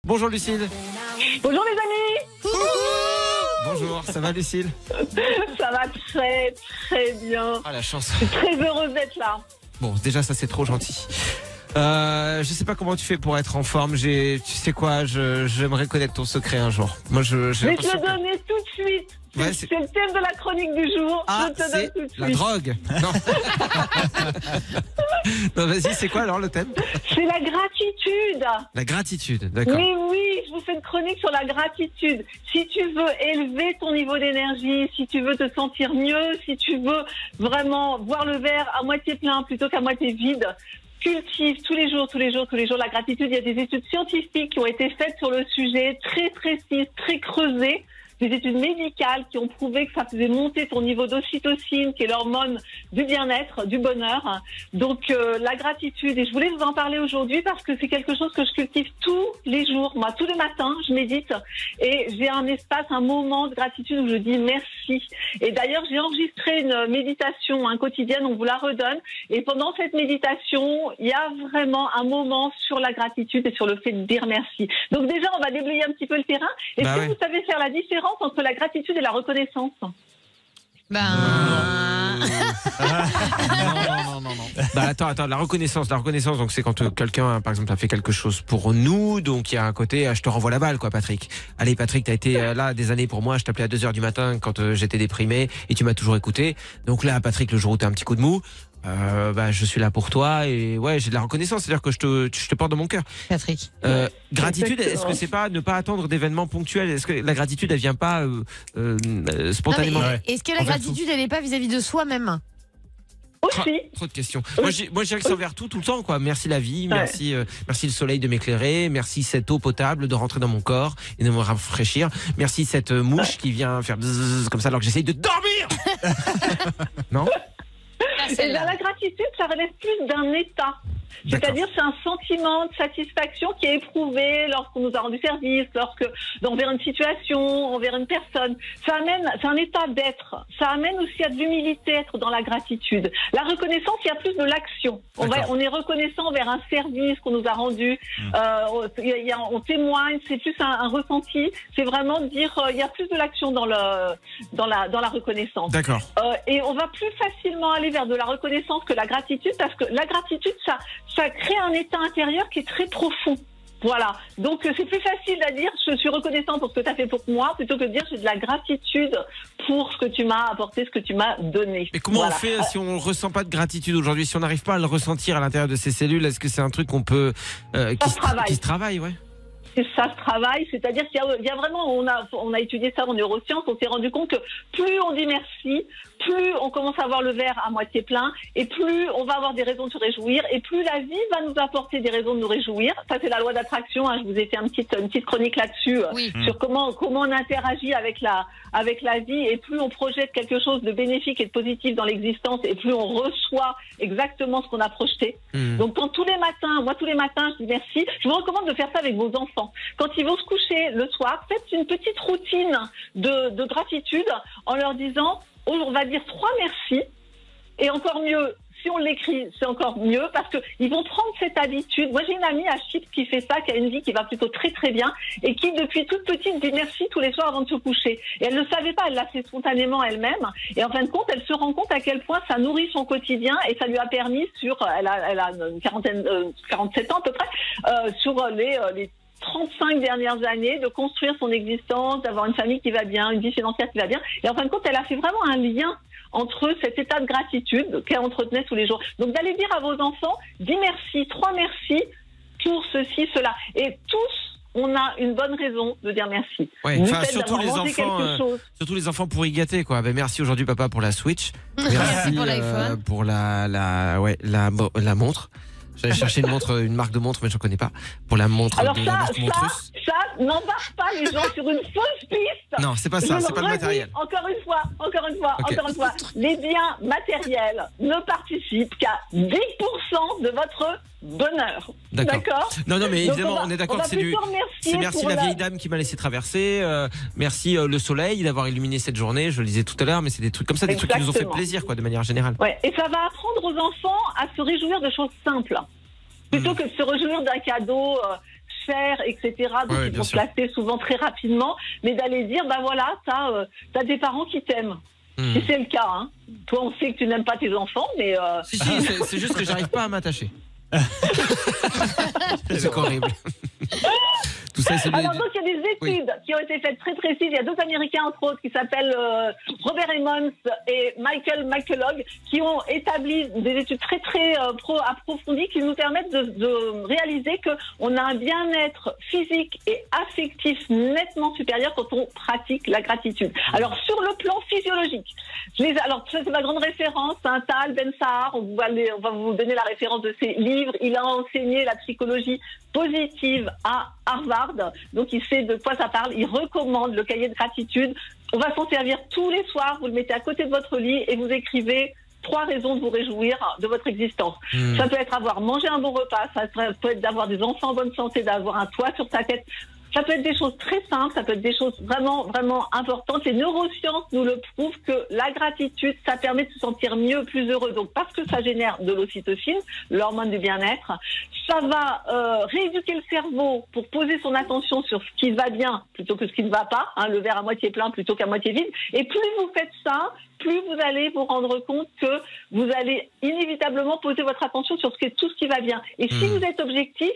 Bonjour Lucille. Bonjour les amis. Bonjour, ça va Lucille? Ça va très très bien. Ah la chance. Je suis très heureuse d'être là. Bon, déjà ça c'est trop gentil. Je sais pas comment tu fais pour être en forme. Tu sais quoi, j'aimerais connaître ton secret un jour. Moi, Je vais te le donner tout de suite. Ouais, c'est le thème de la chronique du jour. Ah, je te donne tout de suite. la drogue. Non. Non, vas-y, c'est quoi alors le thème? C'est la gratitude. La gratitude, d'accord. Mais oui, je vous fais une chronique sur la gratitude. Si tu veux élever ton niveau d'énergie, si tu veux te sentir mieux, si tu veux vraiment voir le verre à moitié plein plutôt qu'à moitié vide, cultive tous les jours la gratitude. Il y a des études scientifiques qui ont été faites sur le sujet, très précises, très creusées. Des études médicales qui ont prouvé que ça faisait monter ton niveau d'ocytocine, qui est l'hormone du bien-être, du bonheur. Donc la gratitude, et je voulais vous en parler aujourd'hui parce que c'est quelque chose que je cultive tous les jours. Moi, tous les matins, je médite et j'ai un espace, un moment de gratitude où je dis merci. Et d'ailleurs, j'ai enregistré une méditation quotidienne, on vous la redonne. Et pendant cette méditation, il y a vraiment un moment sur la gratitude et sur le fait de dire merci. Donc déjà, on va déblayer un petit peu le terrain. Est-ce que vous savez faire la différence entre la gratitude et la reconnaissance? Non. Bah attends, la reconnaissance, donc c'est quand quelqu'un, par exemple, a fait quelque chose pour nous, donc il y a un côté, je te renvoie la balle, quoi, Patrick. Allez, Patrick, t'as été là des années pour moi, je t'appelais à 2h du matin quand j'étais déprimé et tu m'as toujours écouté. Donc là, Patrick, le jour où t'as un petit coup de mou, je suis là pour toi et ouais, j'ai de la reconnaissance, c'est-à-dire que je te porte dans mon cœur. Patrick. Gratitude, est-ce que c'est pas ne pas attendre d'événements ponctuels? Est-ce que la gratitude, elle vient pas spontanément? Est-ce que la gratitude, elle n'est pas vis-à-vis de soi-même? Aussi. Trop de questions. Moi, je dirais que c'est envers tout le temps, quoi. Merci la vie, merci le soleil de m'éclairer, merci cette eau potable de rentrer dans mon corps et de me rafraîchir, merci cette mouche qui vient faire bzzz comme ça alors que j'essaye de dormir. Non? Et bien, la gratitude, ça relève plus d'un état. C'est-à-dire, c'est un sentiment de satisfaction qui est éprouvé lorsqu'on nous a rendu service, envers une situation, envers une personne. C'est un état d'être. Ça amène aussi à de l'humilité, être dans la gratitude. La reconnaissance, il y a plus de l'action. On est reconnaissant envers un service qu'on nous a rendu. On témoigne, c'est plus un ressenti. C'est vraiment de dire, il y a plus de l'action dans la reconnaissance. D'accord. Et on va plus facilement aller vers de la reconnaissance que la gratitude, parce que la gratitude, ça crée un état intérieur qui est très profond. Voilà. Donc, c'est plus facile à dire je suis reconnaissant pour ce que tu as fait pour moi plutôt que de dire j'ai de la gratitude pour ce que tu m'as apporté, ce que tu m'as donné. Mais comment on fait si on ne ressent pas de gratitude aujourd'hui, si on n'arrive pas à le ressentir à l'intérieur de ses cellules? Est-ce que c'est un truc qu'on peut qui se travaille, ouais? Ça se travaille, c'est-à-dire qu'il y a vraiment, on a étudié ça en neurosciences, on s'est rendu compte que plus on dit merci, plus on commence à avoir le verre à moitié plein, et plus on va avoir des raisons de se réjouir, et plus la vie va nous apporter des raisons de nous réjouir. Ça, c'est la loi d'attraction, je vous ai fait une petite chronique là-dessus, sur comment on interagit avec la vie, et plus on projette quelque chose de bénéfique et de positif dans l'existence, et plus on reçoit exactement ce qu'on a projeté. Donc, tous les matins, je dis merci. Je vous recommande de faire ça avec vos enfants. Quand ils vont se coucher le soir, faites une petite routine de gratitude en leur disant, on va dire 3 merci, et encore mieux, si on l'écrit, c'est encore mieux, parce que ils vont prendre cette habitude. Moi, j'ai une amie à Chypre qui fait ça, qui a une vie qui va plutôt très très bien, et qui depuis toute petite dit merci tous les soirs avant de se coucher. Et elle ne le savait pas, elle l'a fait spontanément elle-même, et en fin de compte, elle se rend compte à quel point ça nourrit son quotidien, et ça lui a permis elle a une 47 ans à peu près, sur les 35 dernières années, de construire son existence, d'avoir une famille qui va bien, une vie financière qui va bien. Et en fin de compte, elle a fait vraiment un lien entre cet état de gratitude qu'elle entretenait tous les jours. Donc d'aller dire à vos enfants, dis merci, 3 merci pour ceci, cela. Et tous, on a une bonne raison de dire merci. Ouais, surtout les enfants pour y gâter, quoi. Ben, merci aujourd'hui papa pour la Switch. Merci pour l'iPhone. Pour la montre. J'allais chercher une marque de montre, mais je ne connais pas. Pour la montre alors de la marque Montrus. Ça, n'embarque pas les gens sur une fausse piste. Non, c'est pas ça, c'est pas le matériel. Encore une fois, les biens matériels ne participent qu'à 10% de votre bonheur. D'accord. Non, mais évidemment, on est d'accord que c'est merci la vieille dame qui m'a laissé traverser, merci le soleil d'avoir illuminé cette journée, je le disais tout à l'heure, mais c'est des trucs comme ça, des trucs qui nous ont fait plaisir, quoi, de manière générale. Ouais, et ça va apprendre aux enfants à se réjouir de choses simples. Plutôt que de se réjouir d'un cadeau cher, etc. Donc ils vont se lasser souvent très rapidement, mais d'aller dire, bah voilà, t'as des parents qui t'aiment. Si c'est le cas, hein. Toi on sait que tu n'aimes pas tes enfants, mais... Si, c'est juste que j'arrive pas à m'attacher. C'est horrible. Tout ça, c'est alors donc il y a des études qui ont été faites très précises. Il y a 2 Américains entre autres qui s'appellent Robert Emmons et Michael McCullough qui ont établi des études très très approfondies qui nous permettent de réaliser que on a un bien-être physique et affectif nettement supérieur quand on pratique la gratitude. Alors sur le plan physiologique, alors ça c'est ma grande référence, hein, Tal Ben Sahar, on va vous donner la référence de ses livres. Il a enseigné la psychologie positive à Harvard, donc il sait de quoi ça parle. Il recommande le cahier de gratitude. On va s'en servir tous les soirs. Vous le mettez à côté de votre lit et vous écrivez 3 raisons de vous réjouir de votre existence. Ça peut être avoir mangé un bon repas, ça peut être d'avoir des enfants en bonne santé, d'avoir un toit sur sa tête. Ça peut être des choses très simples, ça peut être des choses vraiment, vraiment importantes. Les neurosciences nous le prouvent que la gratitude, ça permet de se sentir mieux, plus heureux. Donc, parce que ça génère de l'ocytocine, l'hormone du bien-être, ça va rééduquer le cerveau pour poser son attention sur ce qui va bien plutôt que ce qui ne va pas, hein, le verre à moitié plein plutôt qu'à moitié vide. Et plus vous faites ça, plus vous allez vous rendre compte que vous allez inévitablement poser votre attention sur tout ce qui va bien. Et si vous êtes objectif,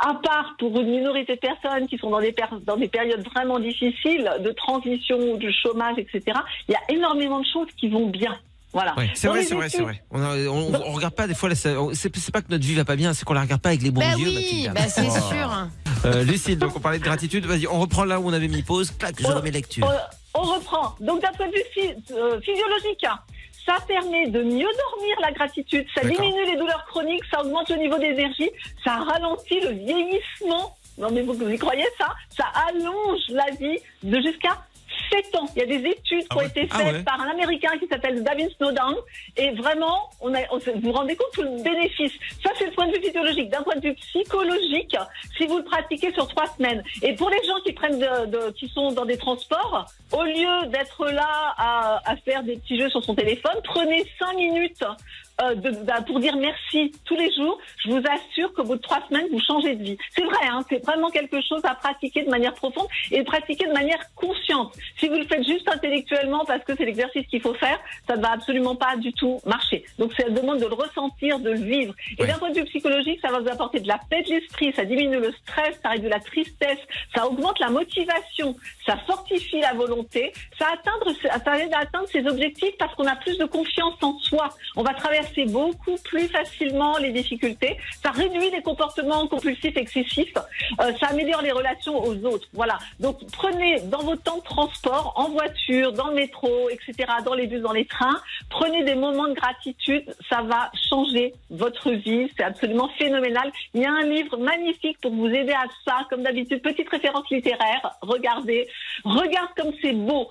à part pour une minorité de personnes qui sont dans des périodes vraiment difficiles de transition ou de chômage, etc., il y a énormément de choses qui vont bien. Voilà. Ouais, c'est vrai. On regarde pas des fois. C'est pas que notre vie va pas bien, c'est qu'on la regarde pas avec les bons yeux. Oui, c'est sûr. Lucille, donc on parlait de gratitude. Vas-y, on reprend là où on avait mis pause. Clac, je remets lecture. On reprend. Donc d'un point de vue physiologique, ça permet de mieux dormir, la gratitude. Ça diminue les douleurs chroniques, ça augmente le niveau d'énergie, ça ralentit le vieillissement. Non mais vous y croyez ça? Ça allonge la vie de jusqu'à 7 ans. Il y a des études qui ont été faites par un Américain qui s'appelle David Snowden. Et vraiment, vous vous rendez compte tout le bénéfice. Ça, c'est le point de vue physiologique. D'un point de vue psychologique, si vous le pratiquez sur 3 semaines. Et pour les gens qui prennent qui sont dans des transports, au lieu d'être là à faire des petits jeux sur son téléphone, prenez 5 minutes pour dire merci tous les jours. Je vous assure qu'au bout de 3 semaines, vous changez de vie. C'est vrai, hein, c'est vraiment quelque chose à pratiquer de manière profonde et pratiquer de manière consciente. Si vous le faites juste intellectuellement parce que c'est l'exercice qu'il faut faire, ça ne va absolument pas du tout marcher. Donc ça demande de le ressentir, de le vivre. Et d'un point de vue psychologique, ça va vous apporter de la paix de l'esprit, ça diminue le stress, ça réduit la tristesse, ça augmente la motivation, ça fortifie la volonté, ça aide à atteindre ses objectifs parce qu'on a plus de confiance en soi. On va traverser beaucoup plus facilement les difficultés, ça réduit les comportements compulsifs excessifs, ça améliore les relations aux autres. Voilà. Donc prenez dans vos temps de transport, en voiture, dans le métro, etc., dans les bus, dans les trains, prenez des moments de gratitude, ça va changer votre vie, c'est absolument phénoménal. Il y a un livre magnifique pour vous aider à ça, comme d'habitude, petite référence littéraire, regarde comme c'est beau.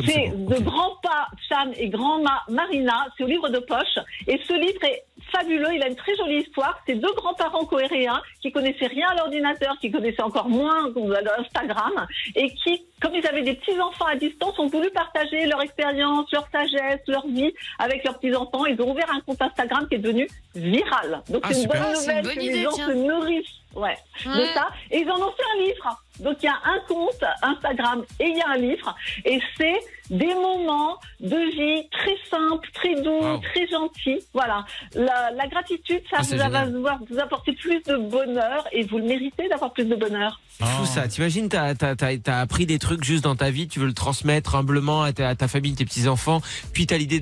C'est de Grandpa Chan et Grandma Marina, c'est au livre de poche, et ce livre est fabuleux, il a une très jolie histoire. C'est 2 grands-parents coréens qui connaissaient rien à l'ordinateur, qui connaissaient encore moins Instagram, et qui, comme ils avaient des petits-enfants à distance, ont voulu partager leur expérience, leur sagesse, leur vie avec leurs petits-enfants. Ils ont ouvert un compte Instagram qui est devenu viral. Donc c'est une bonne nouvelle que les gens se nourrissent de ça. Et ils en ont fait un livre. Donc il y a un compte Instagram et il y a un livre. Et c'est des moments de vie très simples, très doux, très gentils. Voilà. La gratitude, ça va vous apporter plus de bonheur et vous le méritez d'avoir plus de bonheur. C'est fou ça. T'imagines, t'as appris des trucs juste dans ta vie, tu veux le transmettre humblement à ta famille, tes petits-enfants, puis t'as l'idée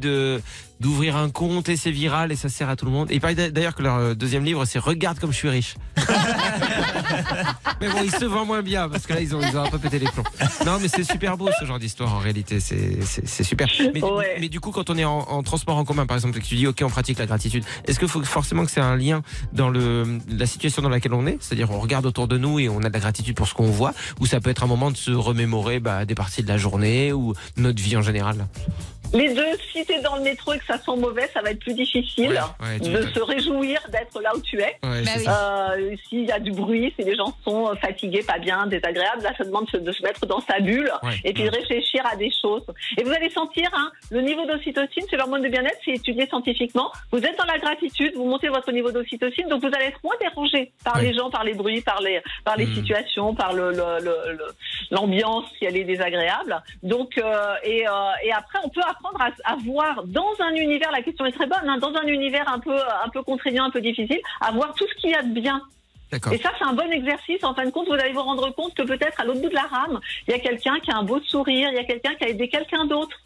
d'ouvrir un compte et c'est viral et ça sert à tout le monde. Et il paraît d'ailleurs que leur 2e livre, c'est Regarde comme je suis riche. Mais bon, il se vend moins bien parce que là, ils ont un peu pété les plombs. Non, mais c'est super beau ce genre d'histoire en réalité, c'est super. Mais du coup, quand on est en transport en commun, par exemple, et que tu dis ok, on pratique la gratitude, est-ce qu'il faut forcément que c'est un lien dans la situation dans laquelle on est, c'est-à-dire on regarde autour de nous et on a de la gratitude pour ce qu'on voit, ou ça peut être un moment de se remémorer des parties de la journée ou notre vie en général? Les deux, si tu es dans le métro et que ça sent mauvais, ça va être plus difficile de se réjouir d'être là où tu es. S'il y a du bruit, si les gens sont fatigués, pas bien, désagréables, là ça demande de se mettre dans sa bulle et puis de réfléchir à des choses. Et vous allez sentir, le niveau d'ocytocine, c'est l'hormone de bien-être, c'est étudié scientifiquement. Vous êtes dans la gratitude, vous montez votre niveau d'ocytocine, donc vous allez être moins dérangé par les gens, par les bruits, par les situations, par l'ambiance si elle est désagréable. Donc et après on peut apprendre à voir dans un univers, la question est très bonne, dans un univers un peu contraignant, un peu difficile, à voir tout ce qu'il y a de bien. Et ça, c'est un bon exercice. En fin de compte, vous allez vous rendre compte que peut-être à l'autre bout de la rame, il y a quelqu'un qui a un beau sourire, il y a quelqu'un qui a aidé quelqu'un d'autre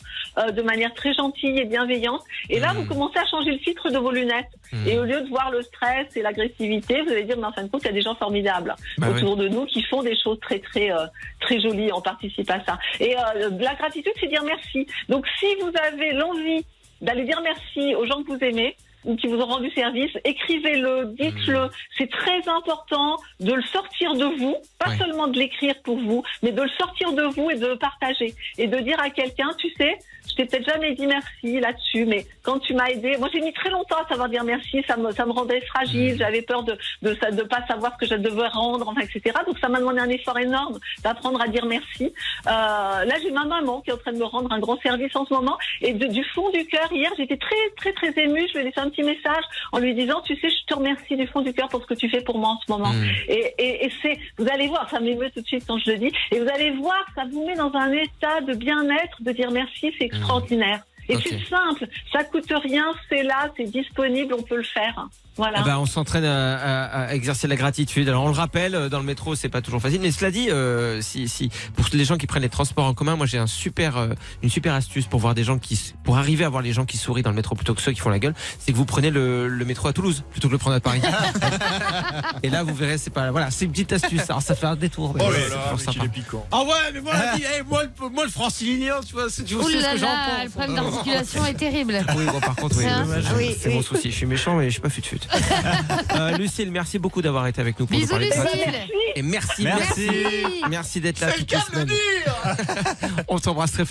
de manière très gentille et bienveillante. Et là, vous commencez à changer le filtre de vos lunettes. Et au lieu de voir le stress et l'agressivité, vous allez dire, mais en fin de compte, il y a des gens formidables autour de nous qui font des choses très jolies. On participe à ça. Et la gratitude, c'est dire merci. Donc, si vous avez l'envie d'aller dire merci aux gens que vous aimez, ou qui vous ont rendu service, écrivez-le, dites-le. C'est très important de le sortir de vous, pas seulement de l'écrire pour vous, mais de le sortir de vous et de le partager. Et de dire à quelqu'un, tu sais, je t'ai peut-être jamais dit merci là-dessus, mais quand tu m'as aidé, moi j'ai mis très longtemps à savoir dire merci, ça me rendait fragile, j'avais peur de pas savoir ce que je devais rendre, enfin, etc. Donc ça m'a demandé un effort énorme d'apprendre à dire merci. Là j'ai ma maman qui est en train de me rendre un grand service en ce moment, et du fond du cœur, hier j'étais très émue, je lui ai laissé un petit message en lui disant, tu sais, je te remercie du fond du cœur pour ce que tu fais pour moi en ce moment. Et c'est, vous allez voir, ça m'émeut tout de suite quand je le dis, et vous allez voir, ça vous met dans un état de bien-être, de dire merci, c'est extraordinaire. Et c'est simple, ça coûte rien, c'est là, c'est disponible, on peut le faire. Voilà. On s'entraîne à exercer la gratitude. Alors on le rappelle, dans le métro, c'est pas toujours facile. Mais cela dit, pour les gens qui prennent les transports en commun, moi j'ai une super astuce pour pour arriver à voir les gens qui sourient dans le métro plutôt que ceux qui font la gueule. C'est que vous prenez le métro à Toulouse plutôt que de le prendre à Paris. Et là vous verrez, c'est une petite astuce. Alors ça fait un détour. Oh là là, il est piquant. Ah ouais, mais moi, moi le francilien, tu vois ce que j'en pense. Le problème d'articulation est terrible. Oui, bon, par contre, c'est mon souci. Je suis méchant, mais je suis pas fut-fut. Lucille, merci beaucoup d'avoir été avec nous pour nous parler de ça. Et merci d'être là toutes les semaines. On t'embrasse très fort.